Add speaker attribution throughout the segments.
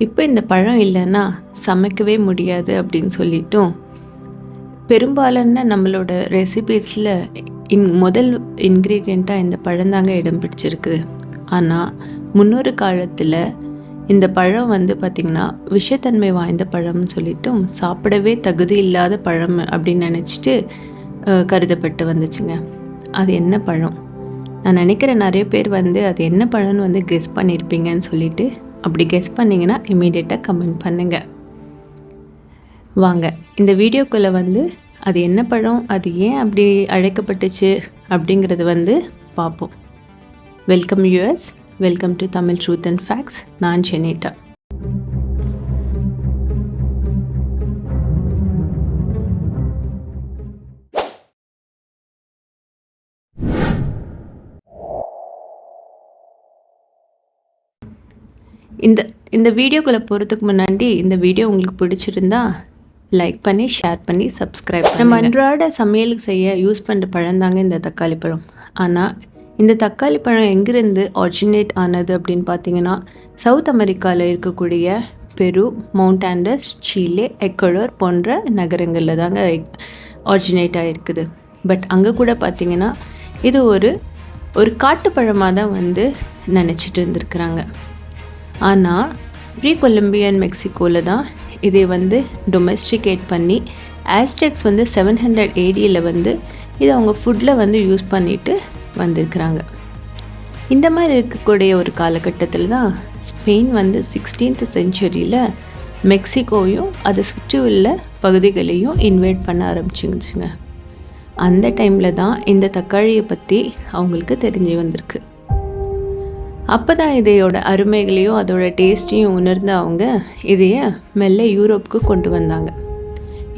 Speaker 1: இப்போ இந்த பழம் இல்லைன்னா சமைக்கவே முடியாது அப்படின்னு சொல்லிட்டும் பெரும்பாலான நம்மளோட ரெசிபீஸில் முதல் இன்க்ரீடியண்ட்டாக இந்த பழந்தாங்க இடம் பிடிச்சிருக்குது. ஆனால் முன்னொரு காலத்தில் இந்த பழம் பார்த்திங்கன்னா விஷத்தன்மை வாய்ந்த பழம்னு சொல்லிட்டும் சாப்பிடவே தகுதி இல்லாத பழம் அப்படின்னு நினச்சிட்டு கருதப்பட்டு வந்துச்சுங்க. அது என்ன பழம்? நான் நினைக்கிறேன் நிறைய பேர் அது என்ன பழம்னு கெஸ் பண்ணியிருப்பீங்கன்னு சொல்லிட்டு. அப்படி கெஸ் பண்ணிங்கன்னா இமீடியட்டாக கமெண்ட் பண்ணுங்கள். வாங்க இந்த வீடியோக்குள்ளே அது என்ன பழம், அது ஏன் அப்படி அழைக்கப்பட்டுச்சு அப்படிங்கிறது பார்ப்போம். Welcome US, welcome to Tamil truth and facts. நான் சென்னிட்டா. இந்த வீடியோக்குள்ளே போகிறதுக்கு முன்னாடி இந்த வீடியோ உங்களுக்கு பிடிச்சிருந்தா லைக் பண்ணி, ஷேர் பண்ணி, சப்ஸ்கிரைப். நம்ம அன்றாட சமையலுக்கு செய்ய யூஸ் பண்ணுற பழம் இந்த தக்காளி பழம். ஆனால் இந்த தக்காளி பழம் எங்கேருந்து ஆரிஜினேட் ஆனது அப்படின்னு பார்த்தீங்கன்னா சவுத் அமெரிக்காவில் இருக்கக்கூடிய பெரு, மவுண்ட் ஆண்டர்ஸ், சீலே, எக்வடோர் போன்ற நகரங்களில் தாங்க ஆரிஜினேட் ஆகிருக்குது. பட் அங்கே கூட பார்த்திங்கன்னா இது ஒரு காட்டுப்பழமாக தான் நினச்சிட்டு இருந்திருக்கிறாங்க. ஆனால் ப்ரீ கொலம்பியன் மெக்சிகோவில் தான் இதை டொமெஸ்டிகேட் பண்ணி ஆஸ்டெக்ஸ் 700 ADயில் இதை அவங்க ஃபுட்டில் யூஸ் பண்ணிட்டு வந்திருக்கிறாங்க. இந்த மாதிரி இருக்கக்கூடிய ஒரு காலகட்டத்தில் தான் ஸ்பெயின் 16th செஞ்சுரியில் மெக்சிகோவையும் அதை சுற்றி உள்ள பகுதிகளையும் இன்வைட் பண்ண ஆரம்பிச்சுங்க. அந்த டைமில் தான் இந்த தக்காளியை பற்றி அவங்களுக்கு தெரிஞ்சு வந்திருக்கு. அப்போ தான் இதையோட அருமைகளையும் அதோட டேஸ்ட்டையும் உணர்ந்து அவங்க இதையை மெல்ல யூரோப்புக்கு கொண்டு வந்தாங்க.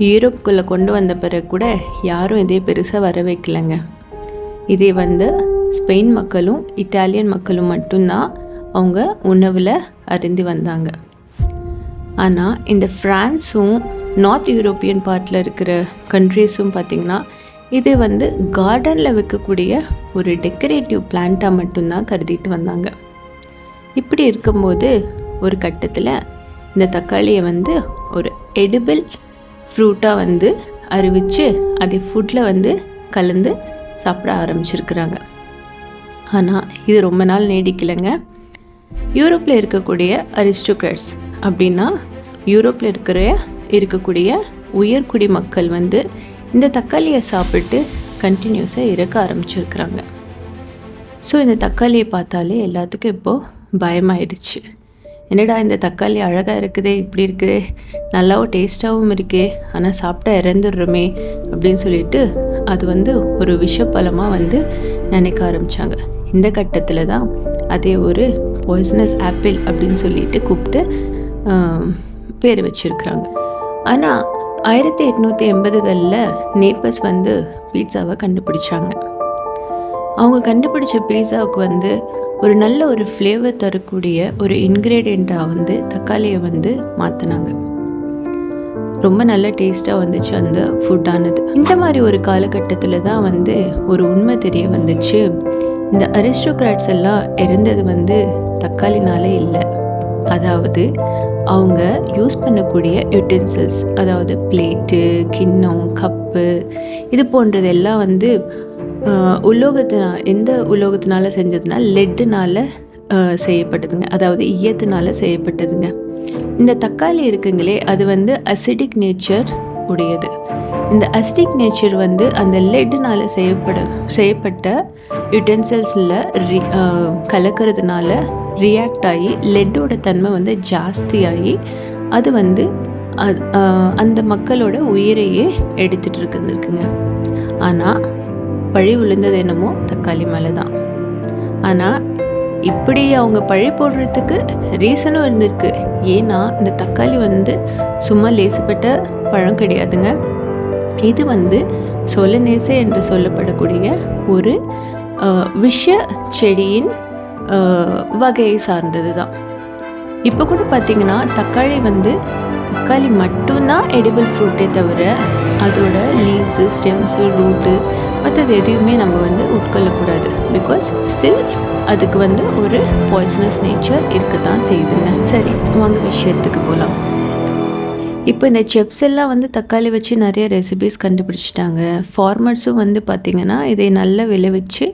Speaker 1: யூரோப்புக்குள்ளே கொண்டு வந்த பிறகு கூட யாரும் இதே பெருசாக வர வைக்கலைங்க. இதே ஸ்பெயின் மக்களும் இட்டாலியன் மக்களும் மட்டும்தான் அவங்க உணவில் அருந்தி வந்தாங்க. ஆனால் இந்த ஃப்ரான்ஸும் நார்த் யூரோப்பியன் பார்ட்டில் இருக்கிற கண்ட்ரீஸும் பார்த்திங்கன்னா இது கார்டனில் வைக்கக்கூடிய ஒரு டெக்கரேட்டிவ் பிளான்ட்டாக மட்டும்தான் கருதிட்டு வந்தாங்க. இப்படி இருக்கும்போது ஒரு கட்டத்தில் இந்த தக்காளியை ஒரு எடிபிள் ஃப்ரூட்டாக அறிவித்து அதை ஃபுட்டில் கலந்து சாப்பிட ஆரம்பிச்சிருக்கிறாங்க. ஆனால் இது ரொம்ப நாள் நீடிக்கலைங்க. யூரோப்பில் இருக்கக்கூடிய அரிஸ்டோக்ராட்ஸ் அப்படின்னா யூரோப்பில் இருக்கக்கூடிய உயர்குடி மக்கள் இந்த தக்காளியை சாப்பிட்டு கண்டினியூஸாக இறக்க ஆரம்பிச்சிருக்கிறாங்க. ஸோ இந்த தக்காளியை பார்த்தாலே எல்லாத்துக்கும் இப்போது பயமாயிடுச்சு. என்னடா இந்த தக்காளி அழகாக இருக்குதே, இப்படி இருக்குதே, நல்லாவும் டேஸ்ட்டாகவும் இருக்கே, ஆனால் சாப்பிட்டா இறந்துடுறோமே அப்படின்னு சொல்லிட்டு அது ஒரு விஷப்பழமாக நினைக்க ஆரம்பித்தாங்க. இந்த கட்டத்தில் தான் அதே ஒரு பாய்சனஸ் ஆப்பிள் அப்படின்னு சொல்லிட்டு கூப்பிட்டு பேர் வச்சுருக்குறாங்க. ஆனால் 1880களில் நேப்பர்ஸ் பீட்சாவை கண்டுபிடிச்சாங்க. அவங்க கண்டுபிடிச்ச பீட்சாவுக்கு ஒரு நல்ல ஒரு ஃப்ளேவர் தரக்கூடிய ஒரு இன்க்ரீடியண்ட்டாக தக்காளியை மாற்றினாங்க. ரொம்ப நல்ல டேஸ்ட்டாக வந்துச்சு அந்த ஃபுட்டானது. இந்த மாதிரி ஒரு காலகட்டத்தில் தான் ஒரு உண்மை தெரிய வந்துச்சு. இந்த அரிஸ்டோக்ராட்ஸ் எல்லாம் இருந்தது தக்காளினால இல்லை. அதாவது அவங்க யூஸ் பண்ணக்கூடிய யூட்டென்சில்ஸ், அதாவது பிளேட்டு, கிண்ணம், கப்பு, இது போன்றது எல்லாம் எந்த உலோகத்தினால செஞ்சதுன்னா லெட்டுனால செய்யப்பட்டதுங்க, அதாவது ஈயத்தினால செய்யப்பட்டதுங்க. இந்த தக்காளி இருக்குங்களே அது அசிடிக் நேச்சர் உடையது. இந்த அசிடிக் நேச்சர் அந்த லெட்டுனால செய்யப்பட்ட யூட்டென்சில்ஸில் கலக்கிறதுனால ரியாக்ட் ஆகி லெட்டோட தன்மை ஜாஸ்தியாகி அது அந்த மக்களோட உயிரையே எடுத்துகிட்டு இருக்குங்க. ஆனால் பழி விழுந்தது என்னமோ தக்காளி மேலே தான். ஆனால் இப்படி அவங்க பழி போடுறதுக்கு ரீசனும் இருந்திருக்கு. ஏன்னா இந்த தக்காளி சும்மா லேசுப்பட்ட பழம் கிடையாதுங்க. இது சொலனேசே என்று சொல்லப்படக்கூடிய ஒரு விஷ செடியின் வகையை சார்ந்தது தான். இப்போ கூட பார்த்திங்கன்னா தக்காளி மட்டும்தான் எடிபிள் ஃப்ரூட்டே தவிர அதோட லீவ்ஸு, ஸ்டெம்ஸு, ரூட்டு மற்றது எதையுமே நம்ம உட்கொள்ளக்கூடாது. பிகாஸ் ஸ்டில் அதுக்கு வந்து ஒரு பாய்சனஸ் நேச்சர் இருக்க தான் செய்யுதுங்க. சரி, வாங்க விஷயத்துக்கு போகலாம். இப்போ இந்த செஃப்ஸ் எல்லாம் வந்து தக்காளி வச்சு நிறைய ரெசிபீஸ் கண்டுபிடிச்சிட்டாங்க. ஃபார்மர்ஸும் வந்து பார்த்திங்கன்னா இதை நல்லா விளைவிச்சு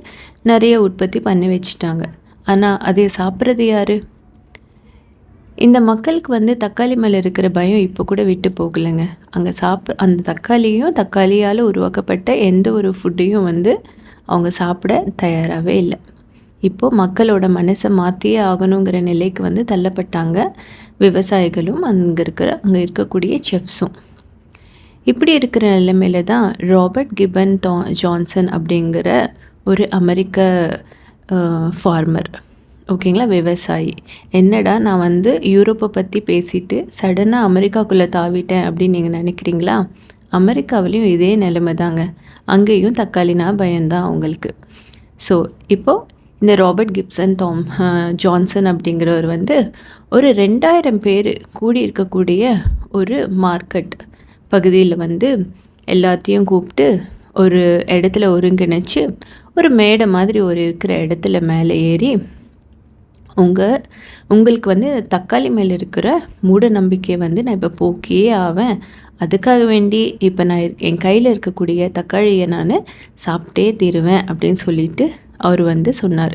Speaker 1: நிறைய உற்பத்தி பண்ணி வச்சுட்டாங்க. ஆனால் அதை சாப்பிட்றது யார்? இந்த மக்களுக்கு வந்து தக்காளி மேலே இருக்கிற பயம் இப்போ கூட விட்டு போகலைங்க. அங்கே அந்த தக்காளியால் உருவாக்கப்பட்ட எந்த ஒரு ஃபுட்டையும் வந்து அவங்க சாப்பிட தயாராகவே இல்லை. இப்போது மக்களோட மனசை மாற்றியே ஆகணுங்கிற நிலைக்கு வந்து தள்ளப்பட்டாங்க விவசாயிகளும் அங்கே இருக்கக்கூடிய செஃப்ஸும். இப்படி இருக்கிற நிலைமையில தான் ராபர்ட் கிபன் ஜான்சன் அப்படிங்கிற ஒரு அமெரிக்க ஃபார்மர், ஓகேங்களா, விவசாயி, என்னடா நான் வந்து யூரோப்பை பற்றி பேசிட்டு சடனாக அமெரிக்காக்குள்ளே தாவிட்டேன் அப்படின்னு நீங்கள் நினைக்கிறீங்களா? அமெரிக்காவிலையும் இதே நிலைமை தாங்க. அங்கேயும் தக்காளினா பயம்தான் அவங்களுக்கு. ஸோ இப்போது இந்த ராபர்ட் ஜான்சன் அப்படிங்கிறவர் வந்து ஒரு 2000 பேர் கூடி இருக்கக்கூடிய ஒரு மார்க்கெட் பகுதியில் வந்து எல்லாத்தையும் கூப்பிட்டு ஒரு இடத்துல ஒருங்கிணைச்சு ஒரு மேடை மாதிரி இருக்கிற இடத்துல மேலே ஏறி உங்களுக்கு வந்து தக்காளி மேலே இருக்கிற மூட நம்பிக்கையை வந்து நான் இப்போ போக்கியே ஆவேன். அதுக்காக வேண்டி இப்போ நான் என் கையில் இருக்கக்கூடிய தக்காளியை நான் சாப்பிட்டே தீருவேன் அப்படின்னு சொல்லிட்டு அவர் வந்து சொன்னார்.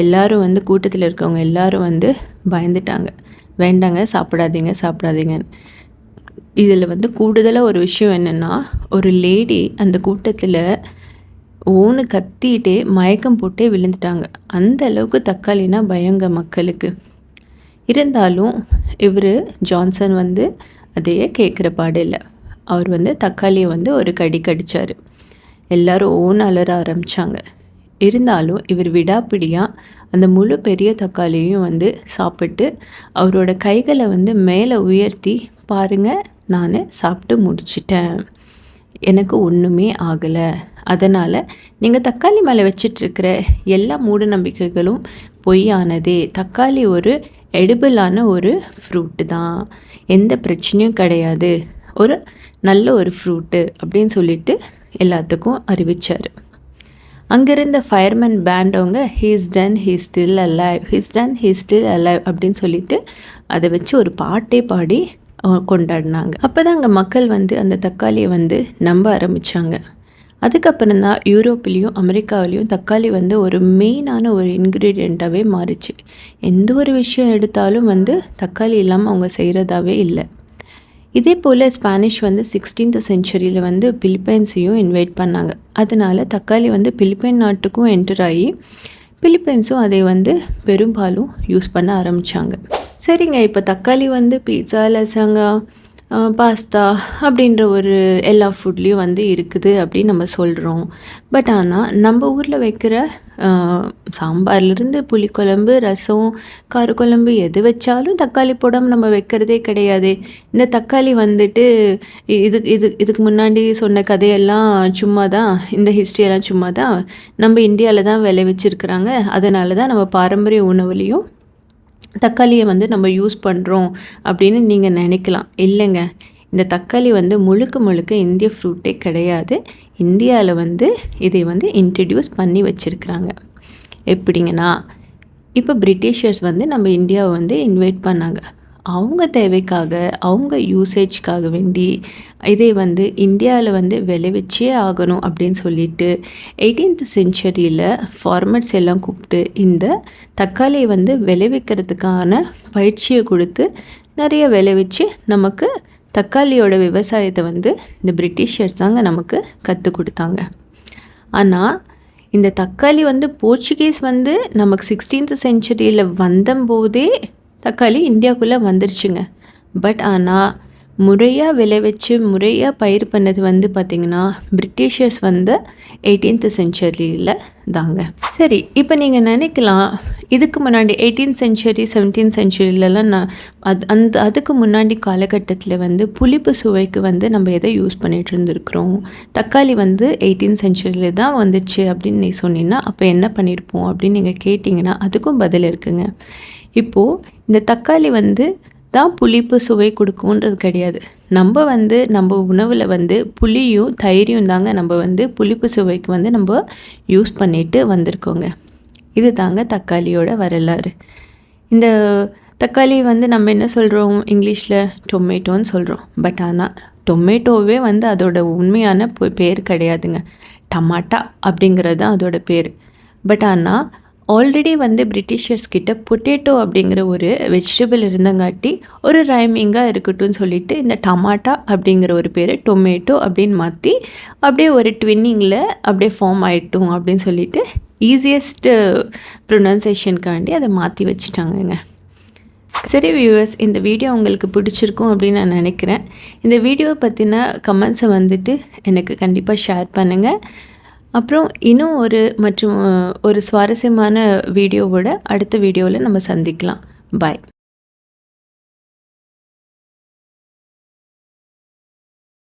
Speaker 1: எல்லோரும் வந்து கூட்டத்தில் இருக்கவங்க எல்லோரும் வந்து பயந்துட்டாங்க. வேண்டாங்க, சாப்பிடாதீங்க. இதில் வந்து கூடுதலாக ஒரு விஷயம் என்னென்னா, ஒரு லேடி அந்த கூட்டத்தில் ஓன்னு கத்திட்டே மயக்கம் போட்டே விழுந்துட்டாங்க. அந்த அளவுக்கு தக்காளினா பயங்க மக்களுக்கு. இருந்தாலும் இவர் ஜான்சன் வந்து அதையே கேட்குற பாடு இல்லை. அவர் வந்து தக்காளியை வந்து ஒரு கடி கடித்தார். எல்லோரும் ஓன்னு அலற ஆரம்பித்தாங்க. இருந்தாலும் இவர் விடாப்பிடியாக அந்த முழு பெரிய தக்காளியையும் வந்து சாப்பிட்டு அவரோட கைகளை வந்து மேலே உயர்த்தி, பாருங்கள் நான் சாப்பிட்டு முடிச்சிட்டேன், எனக்கு ஒன்றுமே ஆகலை, அதனால் நீங்கள் தக்காளி மேலே வச்சிட்ருக்கிற எல்லா மூட நம்பிக்கைகளும் பொய்யானதே, தக்காளி ஒரு எடிபிளான ஒரு ஃப்ரூட்டு தான், எந்த பிரச்சனையும் கிடையாது, ஒரு நல்ல ஒரு ஃப்ரூட்டு அப்படின்னு சொல்லிட்டு எல்லாத்துக்கும் அறிவித்தார். அங்கேருந்த ஃபயர்மேன் பேண்டவங்க he's done he's still alive அப்படின்னு சொல்லிட்டு அதை வச்சு ஒரு பாட்டே பாடி கொண்டாடினாங்க. அப்போ தான் அங்கே மக்கள் வந்து அந்த தக்காளியை வந்து நம்ப ஆரம்பித்தாங்க. அதுக்கப்புறம் தான் யூரோப்லேயும் அமெரிக்காவிலையும் தக்காளி வந்து ஒரு மெயினான ஒரு இன்க்ரீடியண்ட்டாகவே மாறிச்சு. எந்த ஒரு விஷயம் எடுத்தாலும் வந்து தக்காளி இல்லாமல் அவங்க செய்கிறதாவே இல்லை. இதே போல் ஸ்பானிஷ் வந்து 16th செஞ்சுரியில் வந்து பிலிப்பைன்ஸையும் இன்வைட் பண்ணாங்க. அதனால் தக்காளி வந்து பிலிப்பைன் நாட்டுக்கும் என்டர் ஆகி பிலிப்பைன்ஸும் அதை வந்து பெரும்பாலும் யூஸ் பண்ண ஆரம்பித்தாங்க. சரிங்க, இப்போ தக்காளி வந்து பீட்சா, லசாங்கா, பாஸ்தா அப்படின்ற ஒரு எல்லா ஃபுட்லேயும் வந்து இருக்குது அப்படின்னு நம்ம சொல்கிறோம். பட் ஆனால் நம்ம ஊரில் வைக்கிற சாம்பார்லேருந்து புளிக்குழம்பு, ரசம், காரக்குழம்பு எது வச்சாலும் தக்காளி போடாமல் நம்ம வைக்கிறதே கிடையாது. இந்த தக்காளி வந்துட்டு இதுக்கு முன்னாடி சொன்ன கதையெல்லாம் சும்மா தான், இந்த ஹிஸ்ட்ரியெல்லாம் சும்மா தான், நம்ம இந்தியாவில் தான் விளைவிச்சிருக்கிறாங்க. அதனால தான் நம்ம பாரம்பரிய உணவுலேயும் தக்காளியை வந்து நம்ம யூஸ் பண்ணுறோம் அப்படின்னு நீங்கள் நினைக்கலாம். இல்லைங்க, இந்த தக்காளி வந்து முழுக்க இந்திய ஃப்ரூட்டே கிடையாது. இந்தியாவில் வந்து இதை வந்து இன்ட்ரடியூஸ் பண்ணி வச்சுருக்குறாங்க. எப்படிங்கன்னா, இப்போ பிரிட்டிஷர்ஸ் வந்து நம்ம இந்தியாவை வந்து இன்வைட் பண்ணாங்க. அவங்க தேவைக்காக, அவங்க யூசேஜ்க்காக வேண்டி இதை வந்து இந்தியாவில் வந்து விளைவிச்சே ஆகணும் அப்படின்னு சொல்லிட்டு 18th செஞ்சுரியில் ஃபார்மர்ஸ் எல்லாம் கூப்பிட்டு இந்த தக்காளியை வந்து விளைவிக்கிறதுக்கான பயிற்சியை கொடுத்து நிறைய விளைவிச்சு நமக்கு தக்காளியோட விவசாயத்தை வந்து இந்த பிரிட்டிஷர்ஸ் தாங்க நமக்கு கற்றுக் கொடுத்தாங்க. ஆனால் இந்த தக்காளி வந்து போர்ச்சுகீஸ் வந்து நமக்கு 16th செஞ்சுரியில் வந்தபோதே தக்காளி இந்தியாவுக்குள்ளே வந்துருச்சுங்க. பட் ஆனால் முறையாக விளைவிச்சு முறையாக பயிர் பண்ணது வந்து பார்த்திங்கன்னா பிரிட்டிஷர்ஸ் வந்து 18th செஞ்சுரியில் தாங்க. சரி, இப்போ நீங்கள் நினைக்கலாம், இதுக்கு முன்னாடி 18th செஞ்சுரி 17th செஞ்சுரியிலலாம் அதுக்கு முன்னாடி காலகட்டத்தில் வந்து புளிப்பு சுவைக்கு வந்து நம்ம எதை யூஸ் பண்ணிகிட்டு இருந்துருக்குறோம், தக்காளி வந்து 18th செஞ்சுரியில் தான் வந்துச்சு அப்படின்னு நீ சொன்னீங்கன்னா அப்போ என்ன பண்ணியிருப்போம் அப்படின்னு நீங்கள் கேட்டிங்கன்னா அதுக்கும் பதில் இருக்குங்க. இப்போது இந்த தக்காளி வந்து தான் புளிப்பு சுவை கொடுக்கும்ன்றது கிடையாது. நம்ம உணவில் வந்து புளியும் தயிரையும் தாங்க நம்ம வந்து புளிப்பு சுவைக்கு வந்து நம்ம யூஸ் பண்ணிட்டு வந்திருக்கோங்க. இது தாங்க தக்காளியோட வரலாறு. இந்த தக்காளி வந்து நம்ம என்ன சொல்கிறோம் இங்கிலீஷில் டொமேட்டோன்னு சொல்கிறோம். பட் ஆனால் டொமேட்டோவே வந்து அதோட உண்மையான பேர் கிடையாதுங்க. டமாட்டா அப்படிங்கிறது தான் அதோட பேர். பட் ஆனால் ஆல்ரெடி வந்து பிரிட்டிஷர்ஸ் கிட்ட பொட்டேட்டோ அப்படிங்கிற ஒரு வெஜிடபிள் இருந்தங்காட்டி ஒரு ரைமிங்காக இருக்கட்டும்னு சொல்லிட்டு இந்த டமாட்டா அப்படிங்கிற ஒரு பேர் டொமேட்டோ அப்படின்னு மாற்றி அப்படியே ஒரு ட்வின்னிங்கில் அப்படியே ஃபார்ம் ஆகிட்டும் அப்படின்னு சொல்லிட்டு ஈஸியஸ்ட்டு ப்ரொனன்சேஷனுக்காண்டி அதை மாற்றி வச்சுட்டாங்கங்க. சரி வியூவர்ஸ், இந்த வீடியோ உங்களுக்கு பிடிச்சிருக்கும் அப்படின்னு நான் நினைக்கிறேன். இந்த வீடியோவை பற்றின கமெண்ட்ஸை வந்துட்டு எனக்கு கண்டிப்பாக ஷேர் பண்ணுங்கள். அப்புறம் இன்னும் ஒரு சுவாரஸ்யமான வீடியோவோட அடுத்த வீடியோவில் நம்ம சந்திக்கலாம். பாய்.